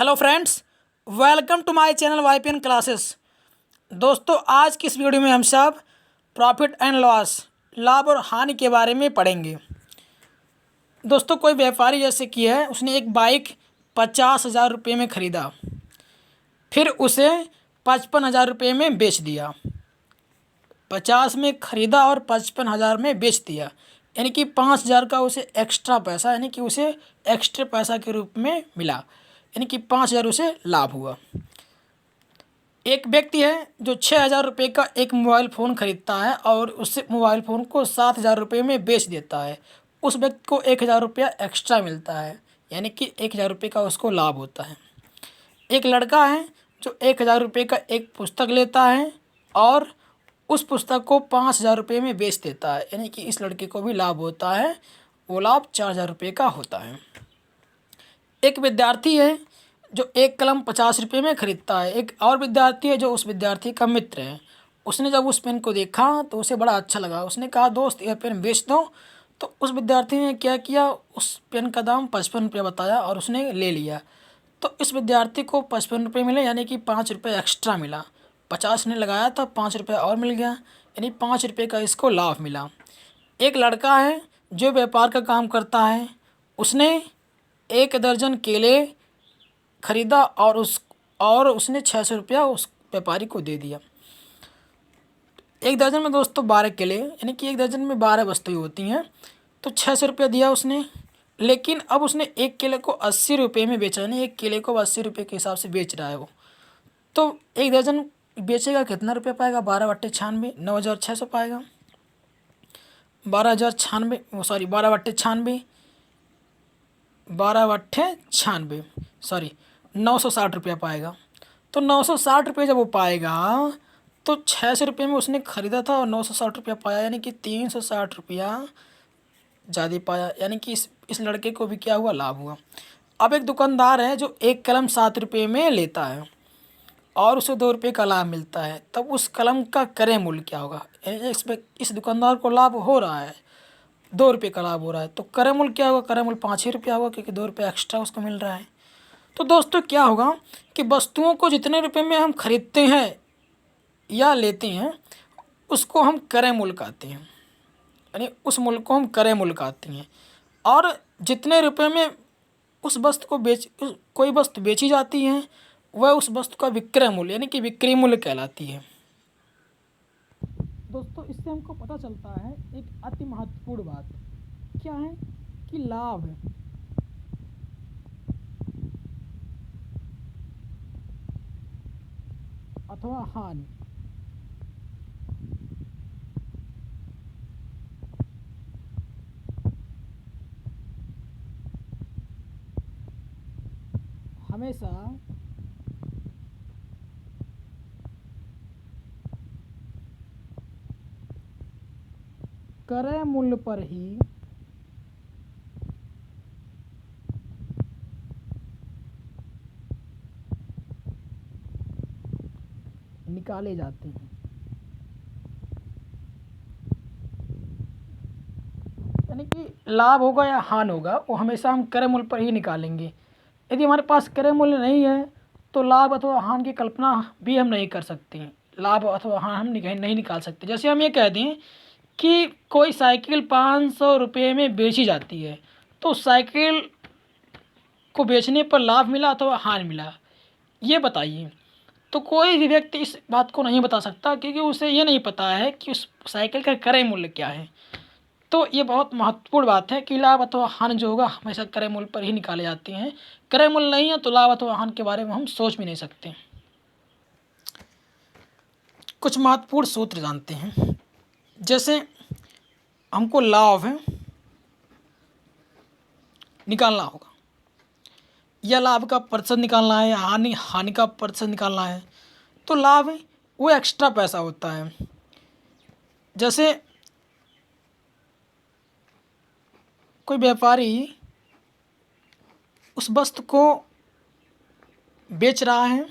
Hello friends, welcome to my channel YPN classes. दोस्तों, आज की इस वीडियो में हम सब प्रॉफिट एंड लॉस, लाभ और हानि के बारे में पढ़ेंगे। दोस्तों, कोई व्यापारी जैसे कि है, उसने एक बाइक 50,000 रुपये में ख़रीदा, फिर उसे 55,000 रुपये में बेच दिया। 50 में ख़रीदा और 55,000 में बेच दिया, यानी कि 5,000 का उसे एक्स्ट्रा पैसा, यानी कि उसे एक्स्ट्रा पैसा के रूप में मिला, यानी कि 5,000 उसे लाभ हुआ। एक व्यक्ति है जो 6,000 रुपये का एक मोबाइल फ़ोन ख़रीदता है और उस मोबाइल फ़ोन को 7,000 रुपये में बेच देता है। उस व्यक्ति को 1,000 रुपया एक्स्ट्रा मिलता है, यानी कि 1,000 रुपये का उसको लाभ होता है। एक लड़का है जो 1,000 रुपये का एक पुस्तक लेता है और उस पुस्तक को 5,000 रुपये में बेच देता है, यानी कि इस लड़के को भी लाभ होता है। वो लाभ 4,000 रुपये का होता है। एक विद्यार्थी है जो एक कलम 50 रुपये में ख़रीदता है। एक और विद्यार्थी है जो उस विद्यार्थी का मित्र है। उसने जब उस पेन को देखा तो उसे बड़ा अच्छा लगा। उसने कहा, दोस्त यह पेन बेच दो। तो उस विद्यार्थी ने क्या किया, उस पेन का दाम 55 रुपये बताया और उसने ले लिया। तो इस विद्यार्थी को 55 रुपये मिले, यानी कि 5 रुपये एक्स्ट्रा मिला। 50 ने लगाया था, 5 रुपये और मिल गया, यानी 5 रुपये का इसको लाभ मिला। एक लड़का है जो व्यापार का काम करता है। उसने 1 दर्जन केले ख़रीदा और उसने 600 रुपया उस व्यापारी को दे दिया। एक दर्जन में दोस्तों 12 केले, यानी कि एक दर्जन में 12 वस्तुएं होती हैं। तो 600 रुपया दिया उसने, लेकिन अब उसने एक केले को 80 रुपये में बेचा, यानी एक केले को 80 रुपये के हिसाब से बेच रहा है वो। तो एक दर्जन बेचेगा, कितना रुपया पाएगा? 12/96, 9,600 पाएगा। 12,096, सॉरी 12/96, 12/96, सॉरी 960 रुपया पाएगा। तो 960 रुपये जब वो पाएगा तो 600 रुपये में उसने ख़रीदा था और 960 रुपया पाया, यानी कि 360 रुपया ज़्यादा पाया, यानी कि इस लड़के को भी क्या हुआ, लाभ हुआ। अब एक दुकानदार है जो एक कलम 7 रुपये में लेता है और उसे 2 रुपये का लाभ मिलता है। तब उस कलम का क्रय मूल्य क्या होगा? इस दुकानदार को लाभ हो रहा है, 2 रुपये का लाभ हो रहा है, तो क्रय मूल्य क्या होगा? क्रय मूल्य 5 ही रुपया होगा, क्योंकि 2 रुपये एक्स्ट्रा उसको मिल रहा है। तो दोस्तों, क्या होगा कि वस्तुओं को जितने रुपये में हम खरीदते हैं या लेते हैं, उसको हम क्रय मूल्य कहते हैं, यानी उस मूल्य को हम क्रय मूल्य कहते हैं। और जितने रुपये में उस वस्तु को कोई वस्तु बेची जाती है, वह उस वस्तु का विक्रय मूल्य, यानी कि बिक्री मूल्य कहलाती है। दोस्तों, इससे हमको पता चलता है एक अति महत्वपूर्ण बात क्या है कि लाभ अथवा हानि हमेशा क्रय मूल्य पर ही निकाले जाते हैं। यानी कि लाभ होगा या हानि होगा, वो हमेशा हम क्रय मूल्य पर ही निकालेंगे। यदि हमारे पास क्रय मूल्य नहीं है तो लाभ अथवा हानि की कल्पना भी हम नहीं कर सकते। लाभ अथवा हानि हम नहीं निकाल सकते। जैसे हम ये कह दें कि कोई साइकिल 500 रुपये में बेची जाती है, तो साइकिल को बेचने पर लाभ मिला अथवा हानि मिला, ये बताइए। तो कोई भी व्यक्ति इस बात को नहीं बता सकता, क्योंकि उसे ये नहीं पता है कि उस साइकिल का क्रय मूल्य क्या है। तो ये बहुत महत्वपूर्ण बात है कि लाभ अथवा हानि जो होगा हमेशा क्रय मूल्य पर ही निकाले जाते हैं। क्रय मूल्य नहीं है तो लाभ अथवा हानि के बारे में हम सोच भी नहीं सकते। कुछ महत्वपूर्ण सूत्र जानते हैं। जैसे हमको लाभ निकालना होगा, या लाभ का प्रतिशत निकालना है, या हानि का प्रतिशत निकालना है। तो लाभ वो एक्स्ट्रा पैसा होता है। जैसे कोई व्यापारी उस वस्तु को बेच रहा है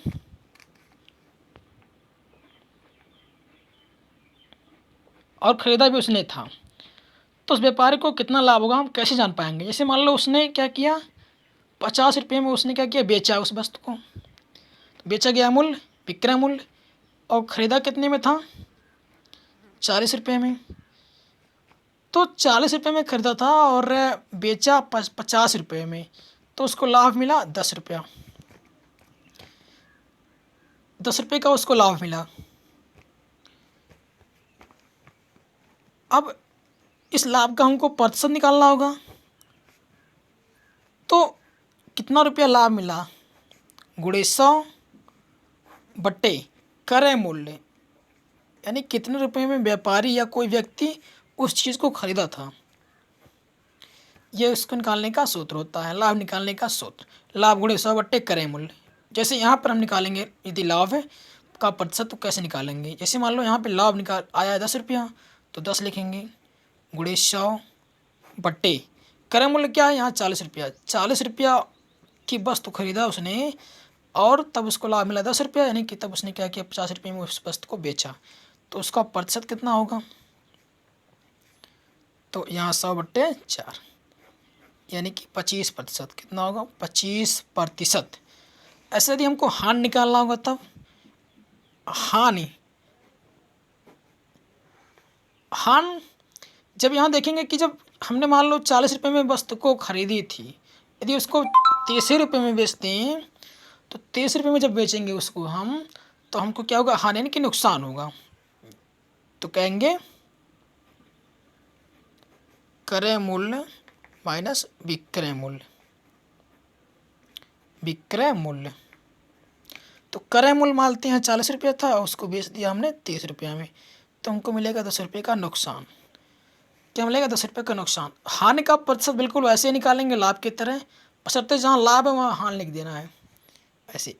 और ख़रीदा भी उसने था, तो उस व्यापारी को कितना लाभ होगा हम कैसे जान पाएंगे? जैसे मान लो उसने क्या किया, 50 रुपये में उसने क्या किया, बेचा उस वस्तु को। तो बेचा गया मूल्य विक्रय मूल्य, और ख़रीदा कितने में था, 40 रुपये में। तो 40 रुपये में ख़रीदा था और बेचा 50 रुपये में, तो उसको लाभ मिला 10 रुपया। 10 रुपये का उसको लाभ मिला। अब इस लाभ का हमको प्रतिशत निकालना होगा। तो कितना रुपया लाभ मिला, गुणे 100 बट्टे क्रय मूल्य, यानी कितने रुपए में व्यापारी या कोई व्यक्ति उस चीज़ को खरीदा था। ये उसको निकालने का सूत्र होता है, लाभ निकालने का सूत्र। लाभ गुणे 100 बट्टे क्रय मूल्य। जैसे यहाँ पर हम निकालेंगे यदि लाभ है का प्रतिशत, तो कैसे निकालेंगे। जैसे मान लो यहाँ पे लाभ निकाल आया है 10 रुपया, तो 10 लिखेंगे गुणे 100 बट्टे क्रय मूल्य क्या है यहाँ 40 रुपया। 40 रुपया की वस्तु खरीदा उसने और तब उसको लाभ मिला 10 रुपया, यानी कि तब उसने क्या किया, 50 रुपये में उस वस्तु को बेचा। तो उसका प्रतिशत कितना होगा, तो यहाँ 100/4, यानी कि 25%। कितना होगा, 25%। ऐसे यदि हमको हानि निकालना होगा, तब हानि जब यहाँ देखेंगे कि जब हमने मान लो 40 रुपये में वस्तु को खरीदी थी, यदि उसको 83 रुपये में बेचते हैं, तो 23 रुपये में जब बेचेंगे उसको हम, तो हमको क्या होगा, हानि यानी कि नुकसान होगा। तो कहेंगे क्रय मूल्य माइनस विक्रय मूल्य। विक्रय मूल्य तो क्रय मूल्य मानते हैं 40 रुपया था, उसको बेच दिया हमने 23 रुपया में, तो हमको मिलेगा 10 रुपये का नुकसान। क्या मिलेगा, 10 रुपये का नुकसान। हानि का प्रतिशत बिल्कुल वैसे ही निकालेंगे लाभ की तरह, बशर्ते जहाँ लाभ है वहाँ हानि लिख देना है। ऐसे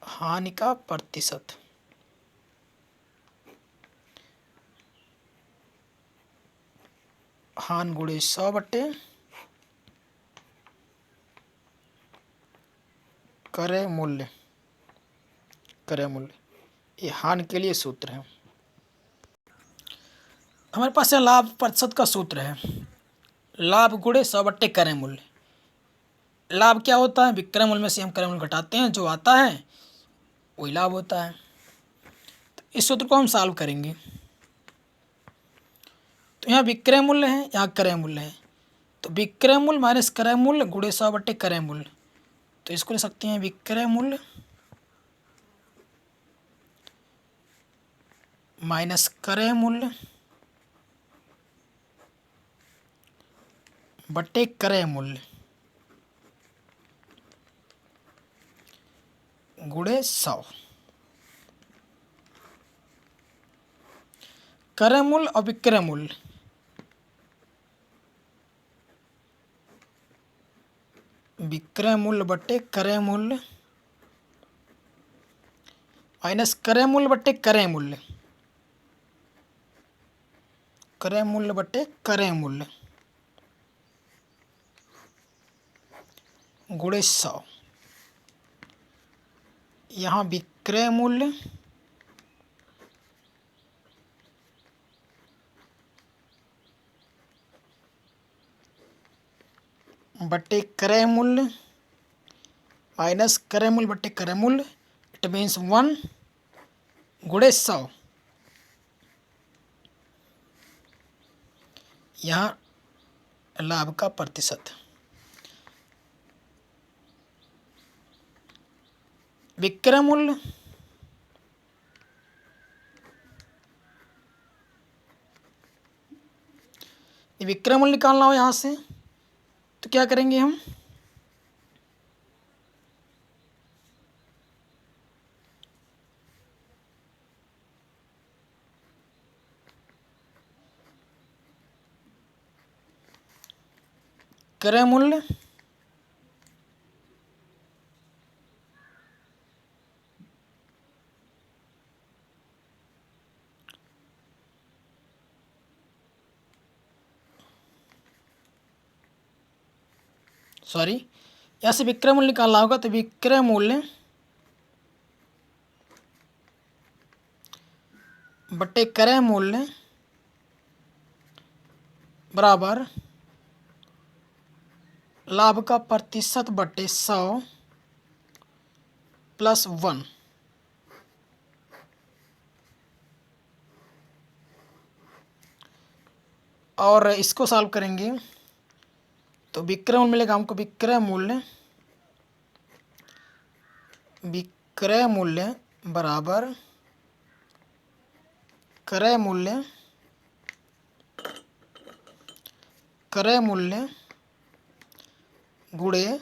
हानि का प्रतिशत हानि गुणे 100 बट्टे क्रय मूल्य। क्रय मूल्य ये हानि के लिए सूत्र है। हमारे पास यहाँ लाभ प्रतिशत का सूत्र है, लाभ गुणे 100 बट्टे क्रय मूल्य। लाभ क्या होता है, विक्रय मूल्य में से हम क्रय मूल्य घटाते हैं, जो आता है वही लाभ होता है। तो इस सूत्र को हम सॉल्व करेंगे। तो यहाँ विक्रय मूल्य है, यहाँ क्रय मूल्य है, तो विक्रय मूल्य माइनस क्रय मूल्य गुणे 100 बट्टे क्रय मूल्य। तो इसको ले सकते हैं विक्रय मूल्य माइनस क्रय मूल्य बट्टे क्रय मूल्य गुणे 100। क्रय मूल्य और विक्रय मूल्य, विक्रय मूल्य बट्टे क्रय मूल्य माइनस क्रय मूल्य बट्टे क्रय मूल्य, क्रय मूल्य बट्टे क्रय मूल्य गुणे 100। यहाँ विक्रय मूल्य बट्टे क्रय मूल्य माइनस क्रय मूल्य बट्टे क्रय मूल्य, इट मीन्स 1 गुणे 100। यहाँ लाभ का प्रतिशत, विक्रय मूल्य विक्रय मूल्य निकालना हो यहाँ से, तो क्या करेंगे हम, क्रय मूल्य यहाँ से विक्रय मूल्य निकालना होगा, तो विक्रय मूल्य बट्टे क्रय मूल्य बराबर लाभ का प्रतिशत बटे 100 प्लस 1। और इसको सॉल्व करेंगे तो विक्रय मूल्य मिलेगा हमको। विक्रय मूल्य बराबर क्रय मूल्य गुणे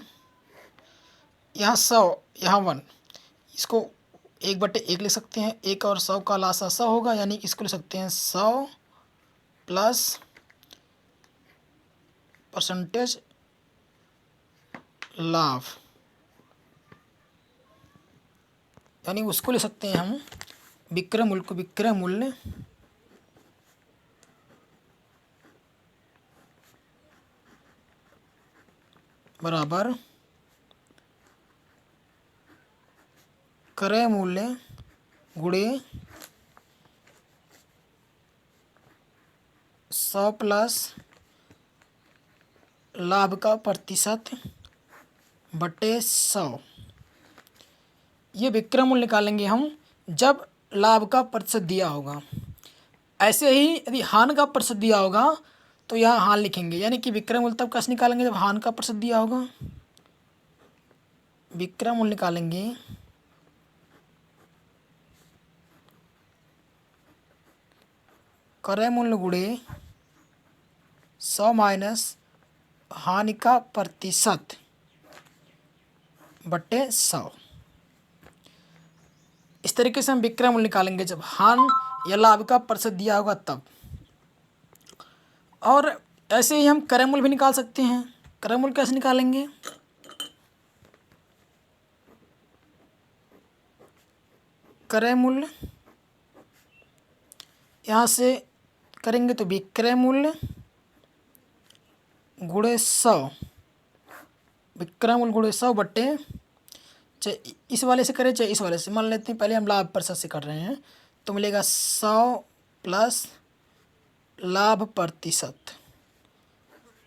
यहाँ 100 यहाँ 1, इसको 1/1 लिख सकते हैं। 1 और 100 का लासा 100 होगा, यानी कि इसको लिख सकते हैं 100 प्लस परसेंटेज लाभ, यानी उसको लिख सकते हैं हम विक्रय मूल्य बराबर क्रय मूल्य गुणे 100 प्लस लाभ का प्रतिशत बटे 100। ये विक्रय मूल्य निकालेंगे हम जब लाभ का प्रतिशत दिया होगा। ऐसे ही यदि हानि का प्रतिशत दिया होगा तो यहाँ हान लिखेंगे, यानी कि विक्रय मूल्य तब कैसे निकालेंगे जब हानि का प्रतिशत दिया होगा। विक्रय मूल्य निकालेंगे क्रय मूल्य गुणे 100 माइनस हानि का प्रतिशत बटे 100। इस तरीके से हम विक्रय मूल्य निकालेंगे जब हानि या लाभ का प्रतिशत दिया होगा तब। और ऐसे ही हम क्रय मूल्य भी निकाल सकते हैं। क्रय मूल्य कैसे निकालेंगे? क्रय मूल्य यहाँ से करेंगे तो विक्रय मूल्य गुणे 100, विक्रय मूल्य गुणे 100 बट्टे, चाहे इस वाले से करें चाहे इस वाले से, मान लेते हैं पहले हम लाभ प्रतिशत से कर रहे हैं तो मिलेगा 100 प्लस लाभ प्रतिशत।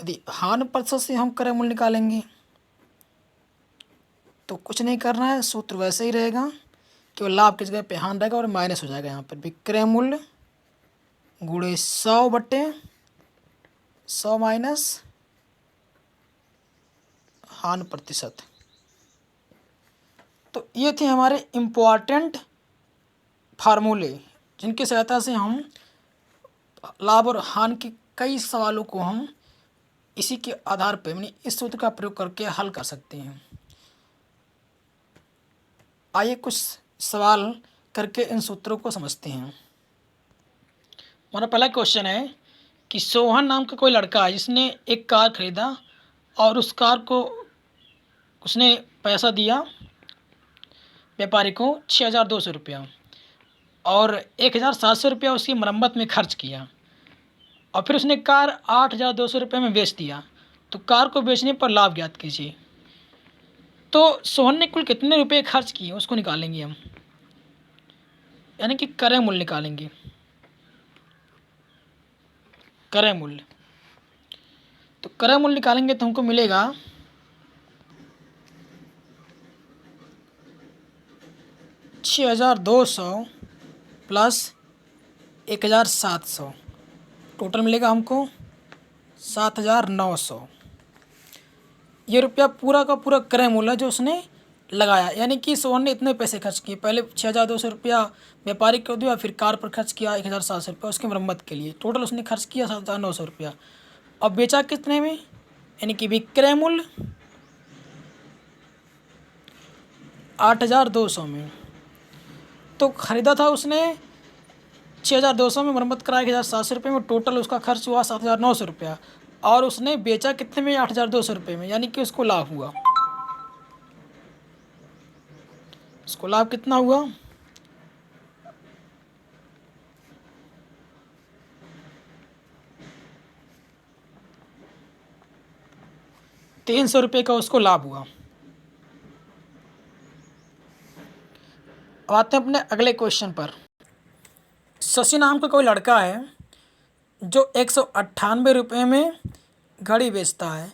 यदि हानि प्रतिशत से हम क्रय मूल्य निकालेंगे तो कुछ नहीं करना है, सूत्र वैसे ही रहेगा, केवल लाभ की जगह पे हानि रहेगा और माइनस हो जाएगा यहाँ पर। विक्रय मूल्य गुणे 100 बट्टे 100 माइनस हानि प्रतिशत। तो ये थे हमारे इम्पोर्टेंट फार्मूले जिनकी सहायता से हम लाभ और हानि के कई सवालों को हम इसी के आधार पर यानी इस सूत्र का प्रयोग करके हल कर सकते हैं। आइए कुछ सवाल करके इन सूत्रों को समझते हैं। हमारा पहला क्वेश्चन है कि सोहन नाम का कोई लड़का है जिसने एक कार खरीदा और उस कार को उसने पैसा दिया व्यापारी को 6,200 रुपया और 1,700 रुपया उसकी मरम्मत में खर्च किया और फिर उसने कार 8,200 रुपये में बेच दिया। तो कार को बेचने पर लाभ ज्ञात कीजिए। तो सोहन ने कुल कितने रुपए खर्च किए उसको निकालेंगे हम, यानी कि क्रय मूल्य निकालेंगे। क्रय मूल्य, तो क्रय मूल्य निकालेंगे तो हमको मिलेगा 6,200 प्लस 1,700, टोटल मिलेगा हमको 7,900। ये रुपया पूरा का पूरा क्रय मूल्य जो उसने लगाया, यानी कि सोहन ने इतने पैसे खर्च किए। पहले 6,200 रुपया व्यापारी को दिया, फिर कार पर खर्च किया 1,700 रुपया उसकी मरम्मत के लिए, टोटल उसने खर्च किया 7,900 रुपया। और बेचा कितने में, यानी कि विक्रय मूल्य 8,200 में। तो ख़रीदा था उसने 6,200 में, मरम्मत कराया 1,700 रुपये में, टोटल उसका खर्च हुआ 7,900 रुपया। और उसने बेचा कितने में, 8,200 रुपये में, यानी कि उसको लाभ हुआ। उसको लाभ कितना हुआ, 300 रुपये का उसको लाभ हुआ। अब आते हैं अपने अगले क्वेश्चन पर। शशि नाम का कोई लड़का है जो 198 रुपये में घड़ी बेचता है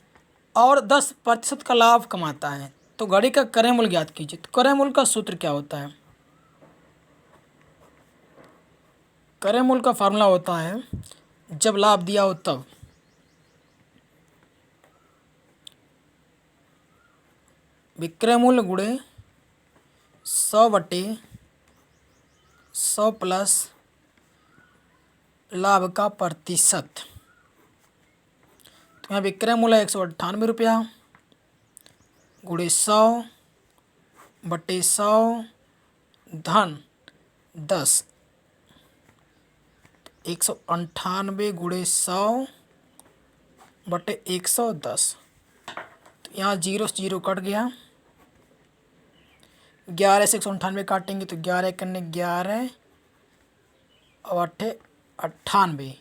और 10% का लाभ कमाता है तो घड़ी का क्रय मूल्य ज्ञात कीजिए। तो क्रय मूल्य का सूत्र क्या होता है? क्रय मूल्य का फार्मूला होता है जब लाभ दिया हो तब विक्रय मूल्य गुणे 100/100 प्लस लाभ का प्रतिशत। तो यहाँ विक्रय मूल्य 198 रुपया गुणे 100/100 धन 10। 198 गुणे 100/110। तो यहाँ 0 से 0 कट गया। 11 से 198 काटेंगे तो 11 करने 11 और 98,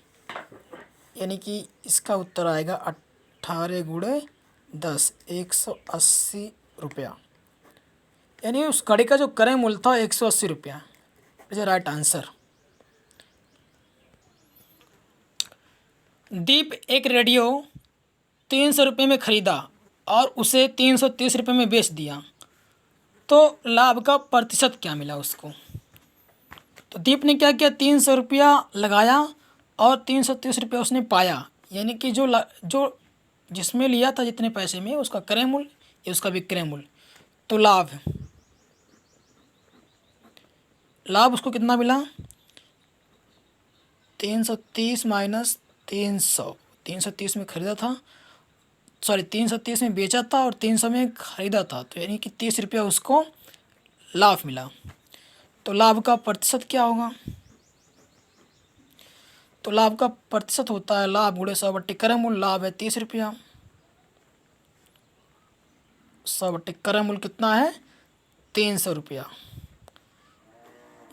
यानी कि इसका उत्तर आएगा 18 गुणे 10 180 रुपया। यानी उस घड़ी का जो क्रय मूल्य था 180 रुपया इज राइट आंसर। दीप एक रेडियो 300 रुपये में ख़रीदा और उसे 330 रुपये में बेच दिया तो लाभ का प्रतिशत क्या मिला उसको? तो दीप ने क्या किया, 300 रुपया लगाया और 330 रुपया उसने पाया, यानी कि जो जिसमें लिया था जितने पैसे में उसका क्रय मूल्य या उसका विक्रय मूल्य, तो लाभ उसको कितना मिला? 330 माइनस 300। 330 में ख़रीदा था, 330 में बेचा था और 300 में ख़रीदा था, तो यानी कि 30 रुपया उसको लाभ मिला। तो लाभ का प्रतिशत क्या होगा? तो लाभ का प्रतिशत होता है लाभ गुणे 100/क्रय मूल्य। लाभ है 30 रुपया, 100/क्रय मूल्य कितना है? 300 रुपया,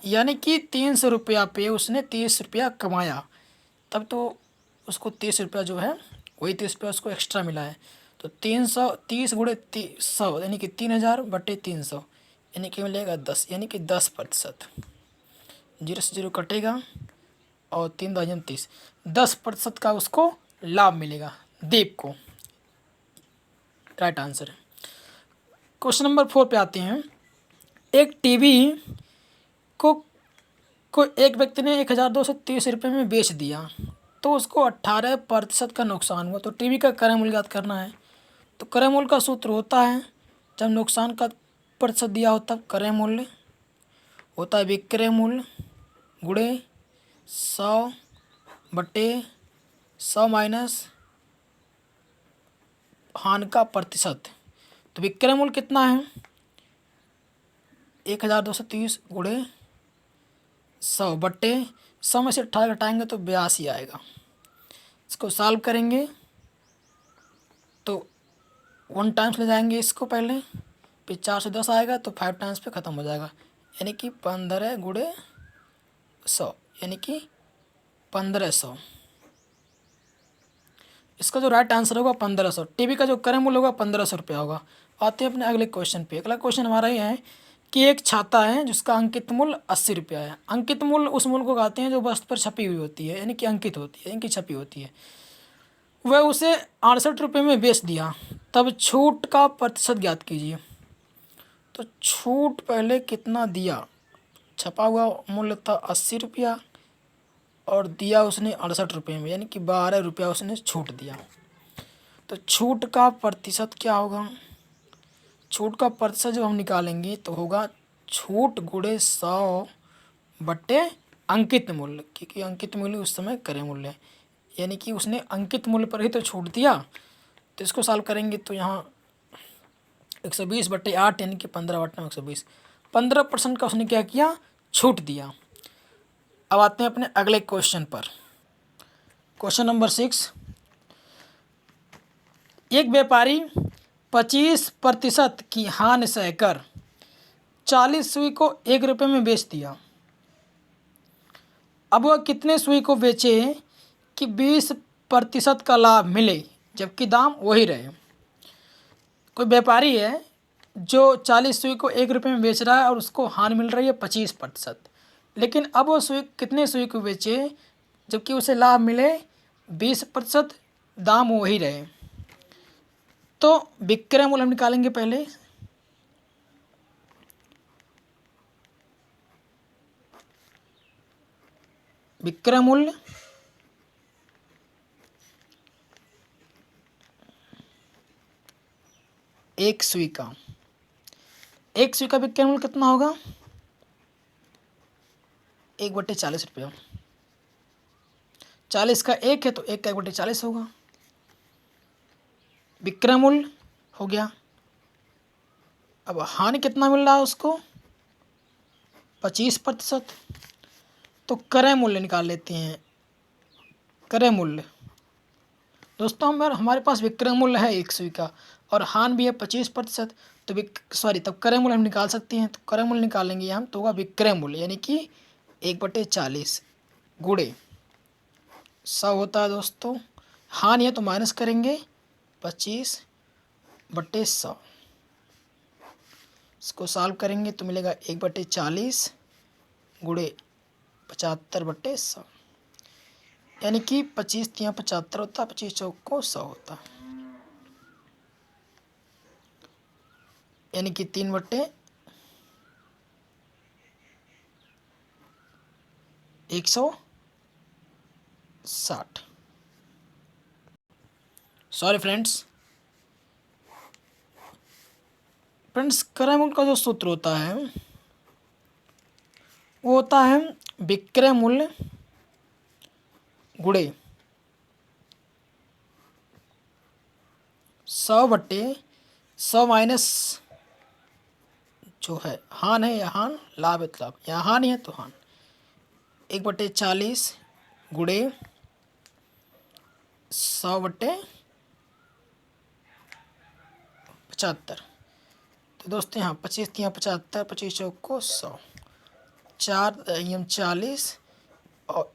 यानी कि 300 रुपया पे उसने 30 रुपया कमाया, तब तो उसको 30 रुपया जो है वही 30 रुपया उसको एक्स्ट्रा मिला है। तो 330 गुणे 100 यानी कि 3000/300, यानी कि मिलेगा 10, यानी कि 10%। 0 से 0 कटेगा और 3 × 30, 10% का उसको लाभ मिलेगा दीप को। राइट आंसर है। क्वेश्चन नंबर 4 पे आते हैं। एक टीवी को एक व्यक्ति ने 1230 रुपये में बेच दिया तो उसको 18% का नुकसान हुआ। तो टीवी का क्रय मूल्य ज्ञात करना है। तो क्रय मूल्य का सूत्र होता है जब नुकसान का प्रतिशत दिया हो तब क्रय मूल्य होता है विक्रय मूल्य गुणे 100/100 माइनस हानि का प्रतिशत। तो विक्रय मूल्य कितना है? 1230 गुणे 100/100 में से 18 घटाएंगे तो 82 आएगा। इसको सॉल्व करेंगे तो 1 टाइम्स ले जाएंगे इसको पहले, फिर 4 से 10 आएगा तो 5 टाइम्स पे ख़त्म हो जाएगा, यानी कि 15 गुणे 100 यानी कि 1500। इसका जो राइट आंसर होगा 1500। टीवी का जो क्रय मूल्य होगा 1500 रुपया होगा। आते हैं अपने अगले क्वेश्चन पे। अगला क्वेश्चन हमारा ये है कि एक छाता है जिसका अंकित मूल्य 80 रुपया है। अंकित मूल्य उस मूल्य को कहते हैं जो वस्तु पर छपी हुई होती है, यानी कि अंकित होती है, यानी कि छपी होती है। वह उसे 68 रुपये में बेच दिया, तब छूट का प्रतिशत ज्ञात कीजिए। तो छूट पहले कितना दिया? छपा हुआ मूल्य था 80 रुपया और दिया उसने 68 रुपये में, यानी कि 12 रुपया उसने छूट दिया। तो छूट का प्रतिशत क्या होगा? छूट का प्रतिशत जब हम निकालेंगे तो होगा छूट गुणे 100/अंकित मूल्य, क्योंकि अंकित मूल्य उस समय क्रय मूल्य है, यानी कि उसने अंकित मूल्य पर ही तो छूट दिया। तो इसको सॉल्व करेंगे तो यहाँ 120/8 यानी कि 15/120, 15% का उसने क्या किया? छूट दिया। अब आते हैं अपने अगले क्वेश्चन पर। Question number 6। एक व्यापारी 25% की हानि सहकर 40 सुई को 1 रुपये में बेच दिया। अब वह कितने सुई को बेचे कि 20% का लाभ मिले जबकि दाम वही रहे? कोई व्यापारी है जो 40 सुई को 1 रुपये में बेच रहा है और उसको हानि मिल रही है 25%, लेकिन अब वो कितने सुई को बेचे जबकि उसे लाभ मिले 20%, दाम वही रहे? तो दोस्तों विक्रय मूल्य हम निकालेंगे पहले। विक्रय मूल्य एक सुई का, एक सुई का विक्रय मूल्य कितना होगा? 1/40 रुपया। 40 का 1 है तो 1 का 1/40 होगा। विक्रय मूल्य हो गया। अब हानि कितना मिल रहा है उसको? 25%। तो क्रय मूल्य निकाल लेते हैं। क्रय मूल्य दोस्तों हमारे पास विक्रय मूल्य है 1 सुई का और हानि भी है 25%। तो तब क्रय मूल्य हम निकाल सकते हैं। तो क्रय मूल्य निकालेंगे हम तो होगा विक्रय मूल्य यानी कि 1/40 गुणे 100 होता है दोस्तों। हानि है तो माइनस करेंगे 25/100। इसको सॉल्व करेंगे तो मिलेगा 1/40 गुणे 75/100 यानी कि 25 तिया 75 होता, 25 चौको 100 होता, यानी कि 3/160। सॉरी फ्रेंड्स, क्रय मूल्य का जो सूत्र होता है वो होता है विक्रय मूल्य गुणे 100/100 माइनस जो है हान है या हान, लाभ है तो लाभ, या हानि है तो हान। 1/40 गुणे 100/75। तो दोस्तों यहाँ 25 तिया 75, 25 चौको 100, 4×40 और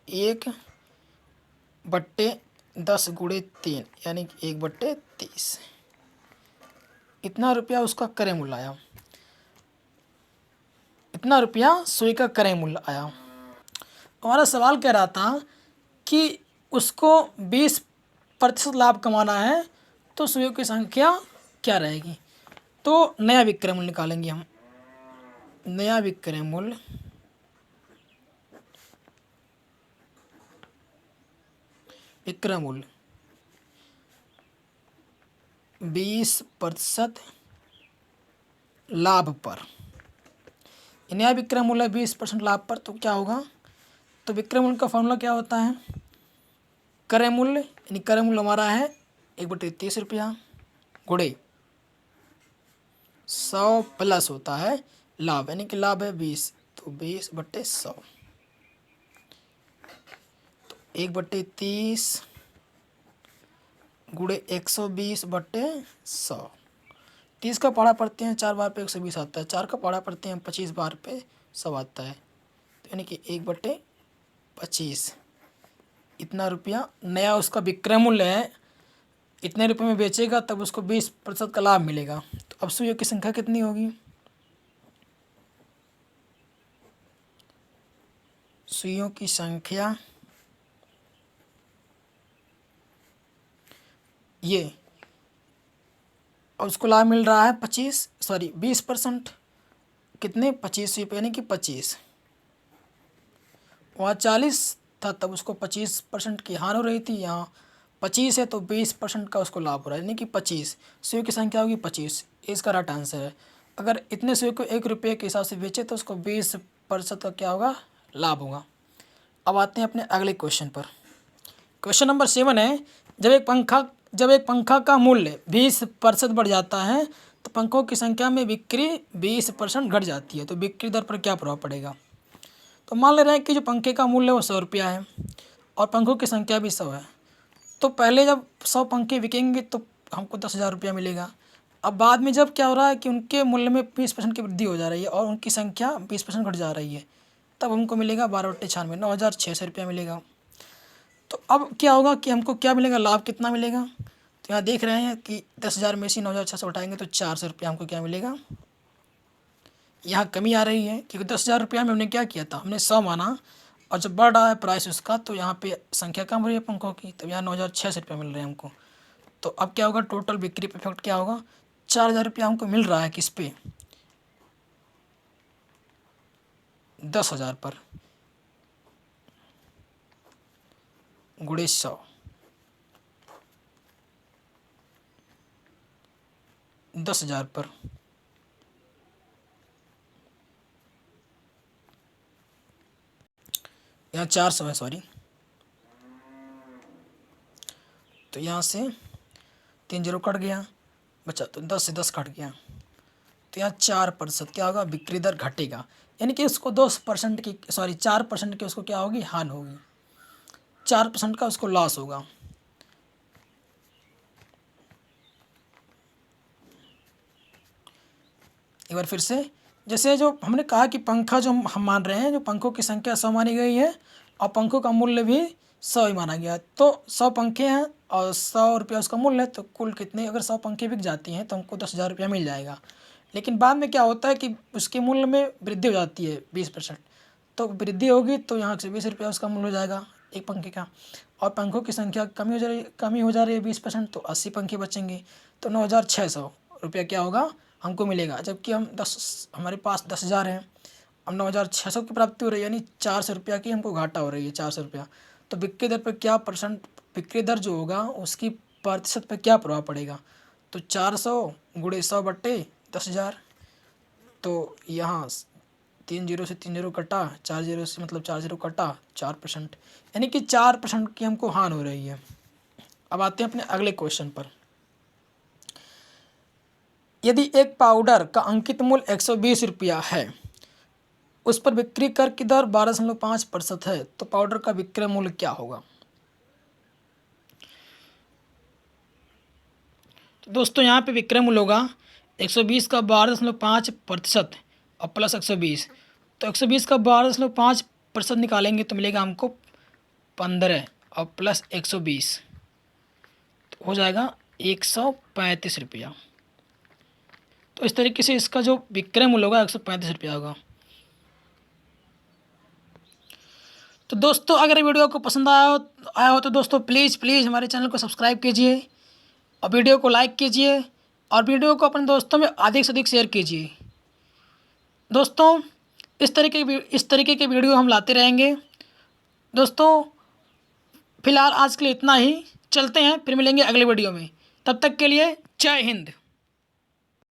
1/10 गुणे 3 यानी कि 1/30। इतना रुपया उसका क्रय मूल्य आया। इतना रुपया सुई का क्रय मूल्य आया। हमारा सवाल कह रहा था कि उसको 20% लाभ कमाना है तो सुइयों की संख्या क्या रहेगी। तो नया विक्रय मूल्य निकालेंगे हम। नया विक्रय मूल्य विक्रय मूल्य 20% लाभ पर। नया विक्रय मूल्य 20% लाभ पर तो क्या होगा? तो विक्रय मूल्य का फॉर्मूला क्या होता है? क्रय मूल्य यानी क्रय मूल्य हमारा है 1/30 रुपया गुणे 100 प्लस होता है लाभ यानी कि लाभ है 20 तो 20/100 तो 1/30 गुणे 120/100। 30 का पढ़ा पढ़ते हैं 4 बार पे 120 आता है, 4 का पढ़ा पढ़ते हैं 25 बार पे 100 आता है, तो यानी कि 1/25। इतना रुपया नया उसका विक्रय मूल्य है। इतने रुपये में बेचेगा तब उसको 20% का लाभ मिलेगा। तो अब सुइयों की संख्या कितनी होगी? सुइयों की संख्या ये, और उसको लाभ मिल रहा है 20%। कितने? 25 रुपये यानी कि 25। वहाँ 40 था तब उसको 25% की हानि हो रही थी, यहाँ 25 है तो 20% का उसको लाभ हो रहा है यानी कि 25। सुइयों की संख्या होगी 25। इसका राइट आंसर है। अगर इतने सुइयों को 1 रुपये के हिसाब से बेचे तो उसको 20% का क्या होगा? लाभ होगा। अब आते हैं अपने अगले क्वेश्चन पर। क्वेश्चन नंबर 7 है, जब एक पंखा का मूल्य 20% बढ़ जाता है तो पंखों की संख्या में बिक्री 20% घट जाती है, तो बिक्री दर पर क्या प्रभाव पड़ेगा? तो मान ले रहे हैं कि जो पंखे का मूल्य वो 100 रुपया है और पंखों की संख्या भी 100 है। तो पहले जब 100 पंखे बिकेंगे तो हमको 10,000 रुपया मिलेगा। अब बाद में जब क्या हो रहा है कि उनके मूल्य में 20% की वृद्धि हो जा रही है और उनकी संख्या 20% घट जा रही है, तब हमको मिलेगा 12/96 9,600 रुपया मिलेगा। तो अब क्या होगा कि हमको क्या मिलेगा? लाभ कितना मिलेगा? तो यहाँ देख रहे हैं कि 10,000 में से 9,600 उठाएंगे तो 400 रुपया हमको क्या मिलेगा? यहाँ कमी आ रही है क्योंकि 10,000 रुपया में हमने क्या किया था? हमने 100 माना और जब बढ़ रहा है प्राइस उसका तो यहाँ पे संख्या कम हो रही है पंखों की, तब यहाँ 9,600 रुपया मिल रहे हैं हमको। तो अब क्या होगा, टोटल बिक्री पे इफेक्ट क्या होगा, 4,000 रुपया हमको मिल रहा है किस पे, 10,000 पर गुणे 100, 10,000 पर यहाँ 400 है, सॉरी, तो यहाँ से 3 जीरो कट गया, बचा तो 10 से 10 कट गया, तो यहाँ 4% क्या होगा, बिक्री दर घटेगा, यानी कि उसको 2% की, सॉरी 4% की उसको क्या होगी, हानि होगी, 4% का उसको लॉस होगा। एक बार फिर से, जैसे जो हमने कहा कि पंखा जो हम मान रहे हैं, जो पंखों की संख्या 100 मानी गई है और पंखों का मूल्य भी 100 ही माना गया है, तो 100 पंखे हैं और 100 रुपया उसका मूल्य है, तो कुल कितने, अगर 100 पंखे बिक जाती हैं तो हमको 10,000 रुपया मिल जाएगा। लेकिन बाद में क्या होता है कि उसके मूल्य में वृद्धि हो जाती है 20%, तो वृद्धि होगी तो यहाँ से 20 रुपया उसका मूल्य हो जाएगा एक पंखे का, और पंखों की संख्या कमी हो जा रही है 20%, तो 80 पंखे बचेंगे, तो 9,600 रुपया क्या होगा, हमको मिलेगा। जबकि हमारे पास 10,000 हैं, अब 9,600 की प्राप्ति हो रही है, यानी 400 रुपया की हमको घाटा हो रही है, 400 रुपया। तो बिक्री दर पर क्या परसेंट, बिक्री दर जो होगा उसकी प्रतिशत पर क्या प्रभाव पड़ेगा, तो 400 गुणे 100 बट्टे 10,000, तो यहाँ 3 जीरो से 3 जीरो कटा, 4 जीरो से मतलब 4 जीरो कटा, 4%, यानी कि 4% की हमको हानि हो रही है। अब आते हैं अपने अगले क्वेश्चन पर। यदि एक पाउडर का अंकित मूल्य 120 रुपया है, उस पर बिक्री कर की दर 12.5% है, तो पाउडर का विक्रय मूल्य क्या होगा। तो दोस्तों यहाँ पे विक्रय मूल्य होगा 120 का 12.5% और प्लस 120, तो 120 का 12.5% निकालेंगे तो मिलेगा हमको 15 और प्लस 120, तो हो जाएगा 135 रुपया। तो इस तरीके से इसका जो विक्रय मूल्य होगा 135 रुपया होगा। तो दोस्तों अगर ये वीडियो को पसंद आया हो तो दोस्तों प्लीज़ हमारे चैनल को सब्सक्राइब कीजिए और वीडियो को लाइक कीजिए और वीडियो को अपने दोस्तों में अधिक से अधिक शेयर कीजिए। दोस्तों इस तरीके के वीडियो हम लाते रहेंगे। दोस्तों फिलहाल आज के लिए इतना ही, चलते हैं, फिर मिलेंगे अगले वीडियो में, तब तक के लिए जय हिंद।